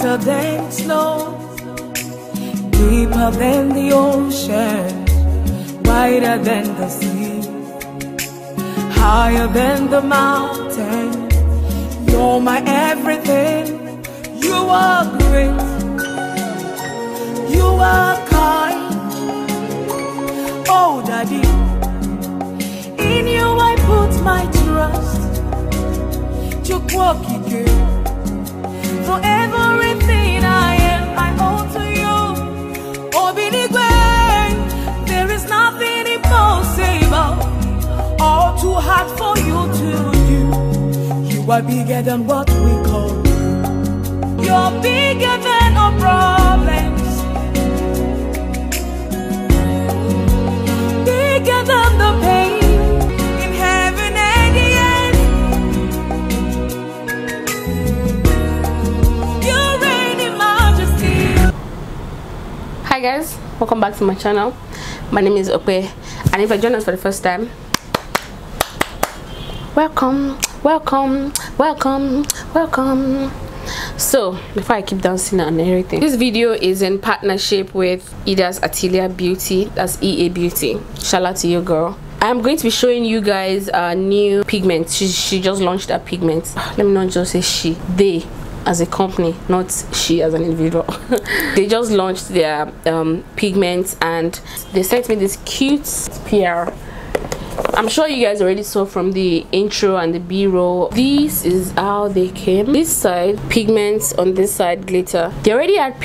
whiter than snow, deeper than the ocean, wider than the sea, higher than the mountain. You're my everything. You are great, you are kind. Oh Daddy, in you I put my trust. For everything I am, I owe to you. Oh Binigwe, there is nothing impossible or too hard for you to do. You are bigger than what we call. You're bigger than our problems, bigger than the pain. In heaven and the earth, you reign in majesty. Hi guys, welcome back to my channel. My name is Ope, and if I join us for the first time, welcome, welcome, welcome, welcome. So before I keep dancing and everything, this video is in partnership with Eedas Atelier Beauty, that's EABEAUTY. Shout out to you, girl. I'm going to be showing you guys a new pigment. She just launched a pigment. Let me not just say she, they as a company, not she as an individual. They just launched their pigments, and they sent me this cute PR. I'm sure you guys already saw from the intro and the b-roll. This is how they came. This side pigments, on this side glitter. They already had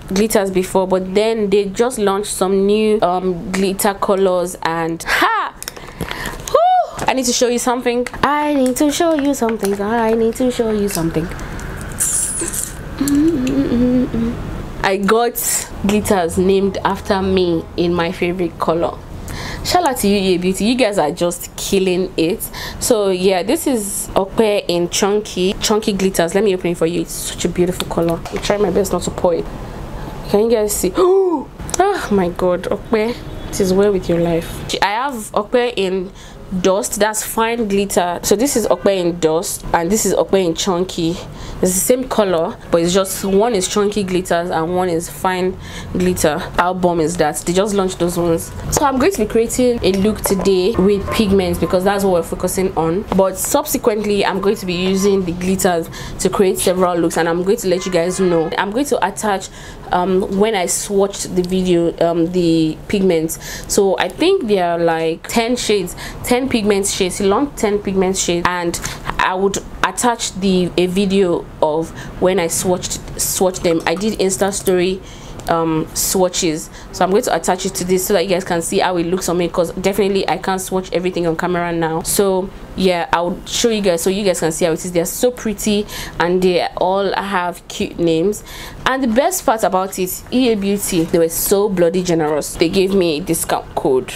glitters before, but then they just launched some new glitter colors, and I need to show you something. I need to show you something. I need to show you something. I got glitters named after me in my favorite color. Shout out to you, EABEAUTY. You guys are just killing it. So yeah, this is Ope in chunky glitters. Let me open it for you. It's such a beautiful color. I'll try my best not to pour it. Can you guys see? Oh my god, Ope, it is well with your life. I have Ope in dust, that's fine glitter. So this is Ope in dust, and this is Ope in chunky. It's the same color, but it's just one is chunky glitters and one is fine glitter. How bomb is that? They just launched those ones. So I'm going to be creating a look today with pigments because that's what we're focusing on, but subsequently I'm going to be using the glitters to create several looks, and I'm going to let you guys know. I'm going to attach when I swatched the video the pigments. So I think there are like 10 shades, 10 pigment shades, long 10 pigment shades, and I would attach a video of when I swatched them. I did Insta story swatches, so I'm going to attach it to this so that you guys can see how it looks on me, because definitely I can't swatch everything on camera now. So yeah, I'll show you guys so you guys can see how it is. They're so pretty and they all have cute names, and the best part about it, EABEAUTY, they were so bloody generous. They gave me a discount code.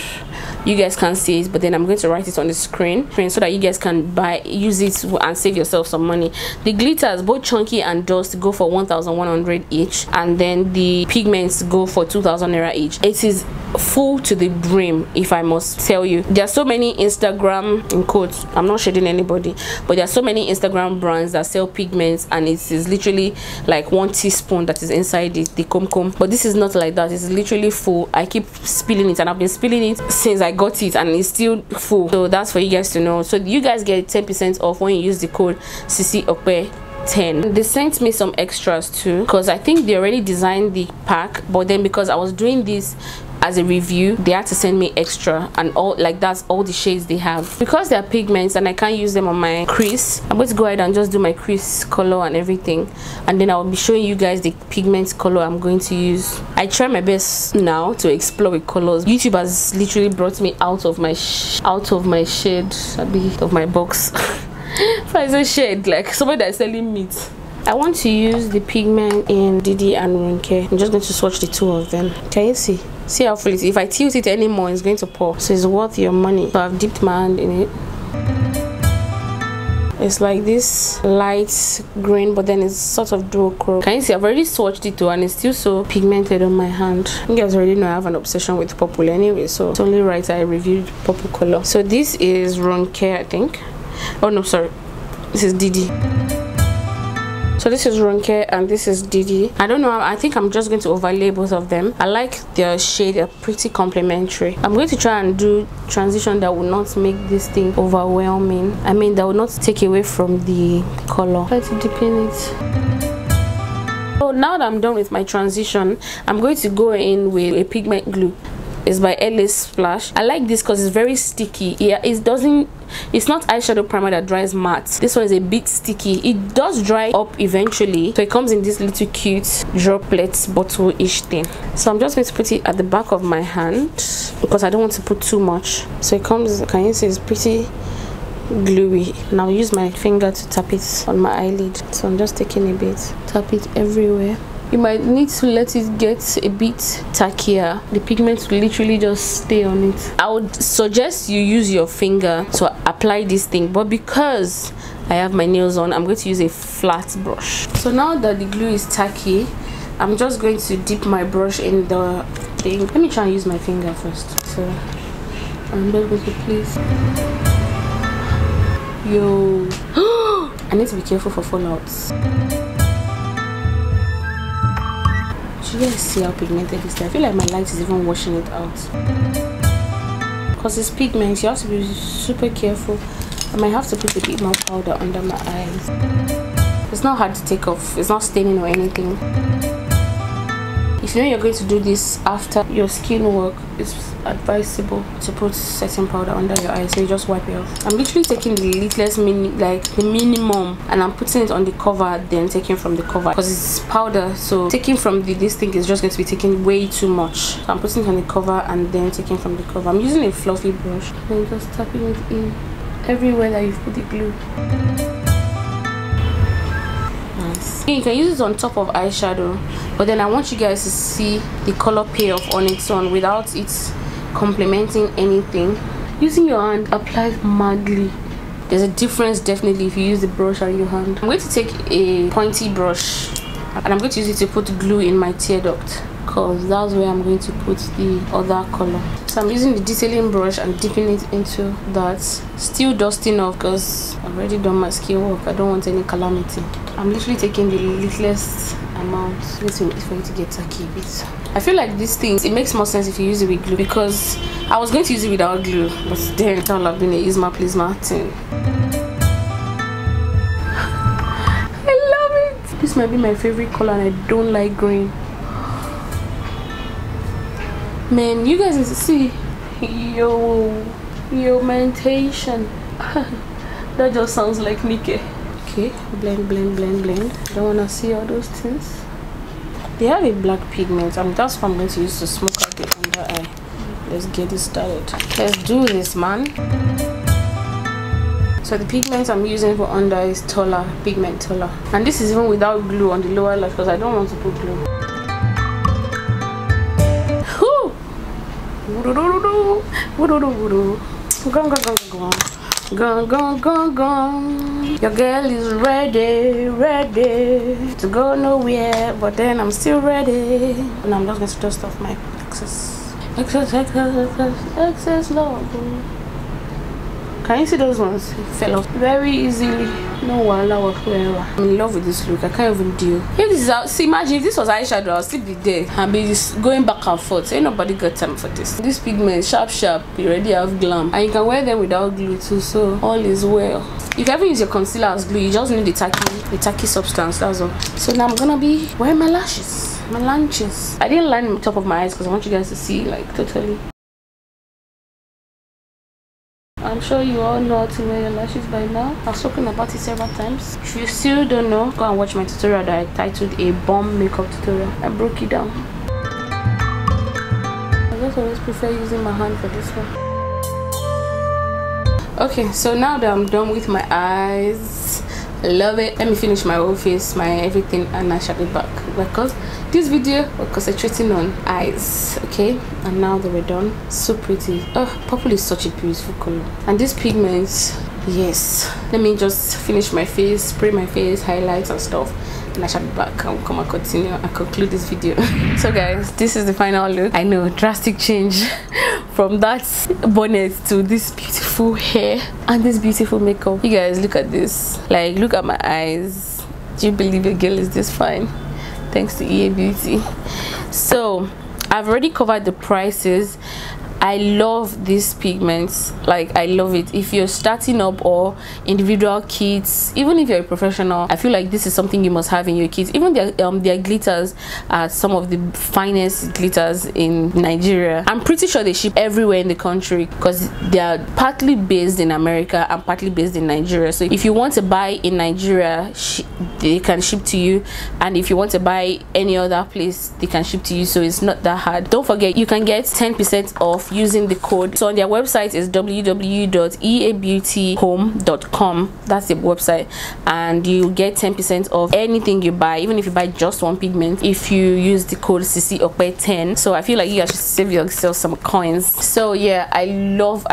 You guys can't see it, but then I'm going to write it on the screen so that you guys can use it and save yourself some money. The glitters, both chunky and dust, go for 1,100 each, and then the pigments go for 2,000 naira each. It is full to the brim, if I must tell you. There are so many Instagram, in quotes, I'm not shading anybody, but there are so many Instagram brands that sell pigments, and it is literally like 1 teaspoon that is inside it, the comb. But this is not like that. It's literally full. I keep spilling it, and I've been spilling it since I got it, and it's still full. So that's for you guys to know. So you guys get 10% off when you use the code Sisi Ope 10. They sent me some extras too, because I think they already designed the pack, but then because I was doing this as a review, they had to send me extra, and all like that's all the shades they have. Because they are pigments and I can't use them on my crease, I'm going to go ahead and just do my crease color and everything, and then I'll be showing you guys the pigment color I'm going to use. I try my best now to explore with colors. YouTube has literally brought me out of my shade, a bit of my box. If I say shade, like somebody that's selling meat. I want to use the pigment in DIDI and RONKE. I'm just going to swatch the two of them. Can you see? See how full it is. If I tilt it anymore, it's going to pour. So it's worth your money. So I've dipped my hand in it. It's like this light green, but then it's sort of dual. Can you see? I've already swatched it too, and it's still so pigmented on my hand. You guys already know I have an obsession with purple anyway, so it's only right I reviewed purple color. So this is RONKE, I think. Oh no, sorry. This is DIDI. So this is RONKE and this is DIDI. I don't know, I think I'm just going to overlay both of them. I like their shade, they're pretty complementary. I'm going to try and do transition that will not make this thing overwhelming. I mean, that will not take away from the color. Try to deepen it. So now that I'm done with my transition, I'm going to go in with a pigment glue. It's by LA's Splash. I like this because it's very sticky. Yeah, it's not eyeshadow primer that dries matte. This one is a bit sticky. It does dry up eventually, so it comes in this little cute droplets bottle-ish thing. So I'm just going to put it at the back of my hand because I don't want to put too much. So it comes, can you see, it's pretty gluey. Now I'll use my finger to tap it on my eyelid. So I'm just taking a bit, tap it everywhere. You might need to let it get a bit tackier. The pigment will literally just stay on it. I would suggest you use your finger to apply this thing, but because I have my nails on, I'm going to use a flat brush. So now that the glue is tacky, I'm just going to dip my brush in the thing. Let me try and use my finger first. So I'm just going to place. Yo, I need to be careful for fallouts. You guys see how pigmented this is? I feel like my light is even washing it out. Because it's pigments, you have to be super careful. I might have to put a bit more powder under my eyes. It's not hard to take off, it's not staining or anything. If you know you're going to do this after your skin work, it's advisable to put setting powder under your eyes, so you just wipe it off. I'm literally taking the littlest the minimum, and I'm putting it on the cover, then taking from the cover because it's powder. So taking from this thing is just going to be taking way too much. So I'm putting it on the cover and then taking from the cover. I'm using a fluffy brush and just tapping it in everywhere that you've put the glue. You can use it on top of eyeshadow, but then I want you guys to see the color payoff on its own without it complementing anything. Using your hand applies madly. There's a difference definitely if you use the brush on your hand. I'm going to take a pointy brush and I'm going to use it to put glue in my tear duct, because that's where I'm going to put the other color. So I'm using the detailing brush and dipping it into that, still dusting off because I've already done my skin work. I don't want any calamity. I'm literally taking the littlest amount. Let's wait for it to get tacky a bit. I feel like these things, it makes more sense if you use it with glue, because I was going to use it without glue, but then it all have been a Isma Plisma thing. I love it. This might be my favorite color and I don't like green. Man, you guys need to see yo mentation. That just sounds like Nike. Okay, blend, blend, blend, blend. Don't wanna see all those things. They have a black pigment, and that's what I'm going to use to smoke out the under eye. Let's get this started. Let's do this, man. So the pigment I'm using for under is taller, pigment taller, and this is even without glue on the lower lash because I don't want to put glue. Your girl is ready to go nowhere, but then I'm still ready. And I'm just going to dust off my excess love. Can you see those ones? It fell off very easily. No wala whatsoever. I'm in love with this look. I can't even deal. If this is out, see, imagine if this was eyeshadow, I'll still be there and be just going back and forth. Ain't nobody got time for this. This pigment, sharp, you already have glam, and you can wear them without glue too. So all is well. If you ever use your concealer as glue, you just need the tacky substance. That's all. So now I'm gonna be wearing my lashes, my lashes. I didn't line the top of my eyes because I want you guys to see like totally. I'm sure you all know how to wear your lashes by now. I've spoken about it several times. If you still don't know, go and watch my tutorial that I titled a bomb makeup tutorial. I broke it down. I just always prefer using my hand for this one. Okay, so now that I'm done with my eyes, I love it. Let me finish my whole face, my everything, and I shall be back because this video was concentrating on eyes. Okay, and now that we're done, so pretty. Oh, purple is such a beautiful color, and these pigments, yes. Let me just finish my face, spray my face, highlights and stuff, and I shall be back and come and continue and conclude this video. So guys, this is the final look. I know, drastic change from that bonnet to this beautiful hair and this beautiful makeup. You guys, look at this. Like, look at my eyes. Do you believe your girl is this fine? Thanks to EABEAUTY. So I've already covered the prices. I love these pigments, like I love it. If you're starting up or individual kits, even if you're a professional, I feel like this is something you must have in your kits. Even their glitters are some of the finest glitters in Nigeria. I'm pretty sure they ship everywhere in the country because they are partly based in America and partly based in Nigeria. So if you want to buy in Nigeria, they can ship to you, and if you want to buy any other place, they can ship to you. So it's not that hard. Don't forget, you can get 10% off using the code. So on their website is www.eabeautyhome.com. that's the website, and you get 10% off anything you buy, even if you buy just one pigment, if you use the code Sisi 10. So I feel like you guys should save yourself some coins. So yeah, I love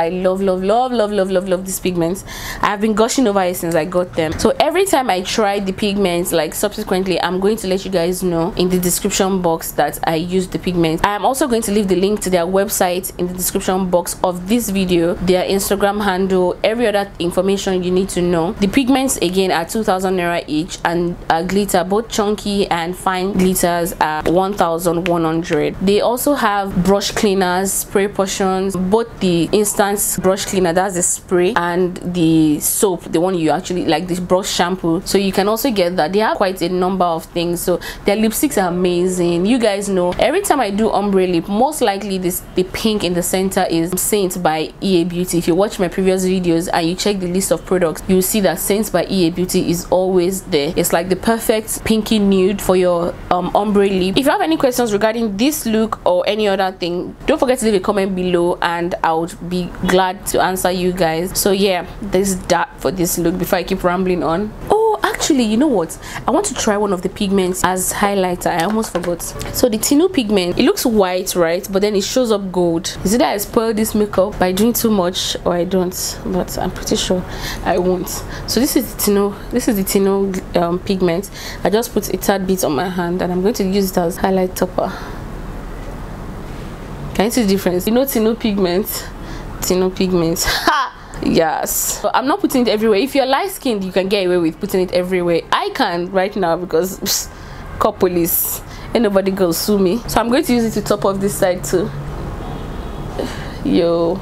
these pigments. I've been gushing over it since I got them. So every time I try the pigments, like subsequently, I'm going to let you guys know in the description box that I use the pigments. I am also going to leave the link to their website in the description box of this video, their Instagram handle, every other information you need to know. The pigments again are 2,000 naira each, and glitter, both chunky and fine glitters, are 1,100. They also have brush cleaners, spray portions, both the instant brush cleaner, that's the spray, and the soap, the one you actually like, this brush shampoo. So you can also get that. They have quite a number of things. So their lipsticks are amazing. You guys know every time I do ombre lip, most likely the pink in the center is Saint by EABEAUTY. If you watch my previous videos and you check the list of products, you'll see that Saint by EABEAUTY is always there. It's like the perfect pinky nude for your ombre lip. If you have any questions regarding this look or any other thing, don't forget to leave a comment below and I would be glad to answer you guys. So yeah, this is that for this look before I keep rambling on. Actually, you know what, I want to try one of the pigments as highlighter. I almost forgot. So the TINU pigment, it looks white, right, but then it shows up gold. Is it that I spoiled this makeup by doing too much, or I don't? But I'm pretty sure I won't. So this is the TINU pigment. I just put a tad bit on my hand and I'm going to use it as highlight topper. Can you see the difference? You know TINU pigment, ha! Yes, so I'm not putting it everywhere. If you're light skinned, you can get away with putting it everywhere. I can right now because call police, and nobody go sue me. So I'm going to use it to top off this side too. Yo,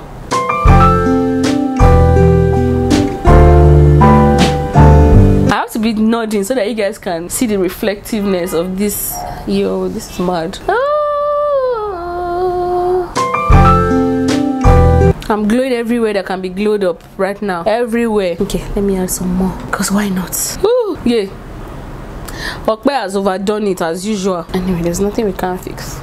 I have to be nodding so that you guys can see the reflectiveness of this. Yo, this is mad. I'm glowing everywhere that can be glowed up right now. Everywhere. Okay, let me add some more. Because why not? Woo! Yeah. Okpe has overdone it as usual. Anyway, there's nothing we can't fix.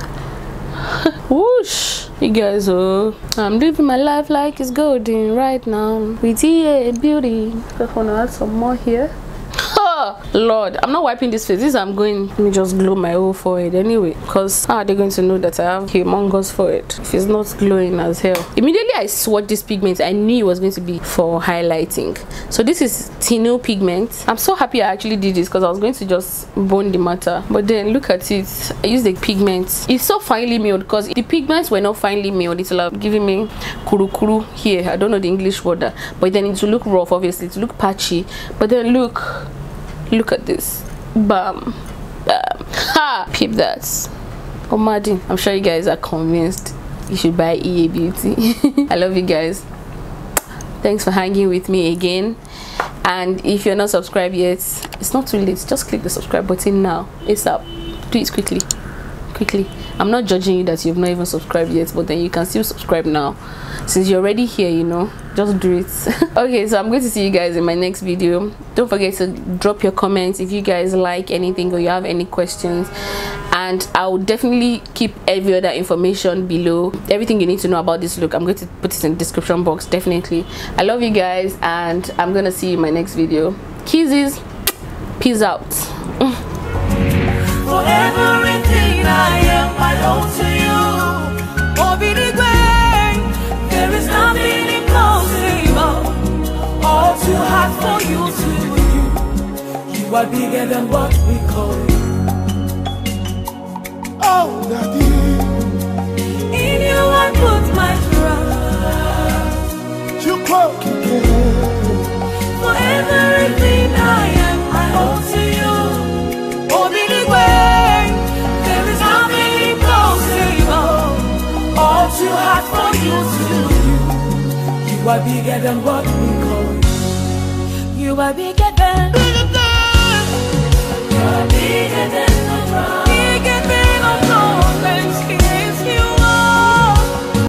Whoosh! You guys, I'm living my life like it's golden right now. With EABEAUTY. Just want to add some more here. Lord, I'm not wiping this face. Let me just glow my whole forehead anyway, because how are they going to know that I have humongous forehead if it's not glowing as hell? Immediately I swatched this pigment, I knew it was going to be for highlighting. So this is TINU pigment. I'm so happy I actually did this because I was going to just bone the matter, but then look at it. I used the pigment. It's so finely milled, because if the pigments were not finely milled, it's like giving me kuru kuru here. I don't know the English word, but then it will look rough, obviously to look patchy. But then look at this. Bam, bam, ha! Peep that. Oh Madden, I'm sure you guys are convinced you should buy EABEAUTY. I love you guys. Thanks for hanging with me again, and if you're not subscribed yet, it's not too late. Just click the subscribe button now. ASAP. Do it quickly. I'm not judging you that you've not even subscribed yet, but then you can still subscribe now since you're already here, you know. Just do it. Okay, so I'm going to see you guys in my next video. Don't forget to drop your comments if you guys like anything or you have any questions, and I will definitely keep every other information below. Everything you need to know about this look, I'm going to put it in the description box. Definitely. I love you guys, and I'm gonna see you in my next video. Kisses. Peace out. For everything I am, I owe to you. There is nothing impossible, all too hard for you to do. You are bigger than what we call you. Oh, Daddy, in you I put my trust. You quote for everything I am, I owe to you. are bigger than what we call. You are bigger than.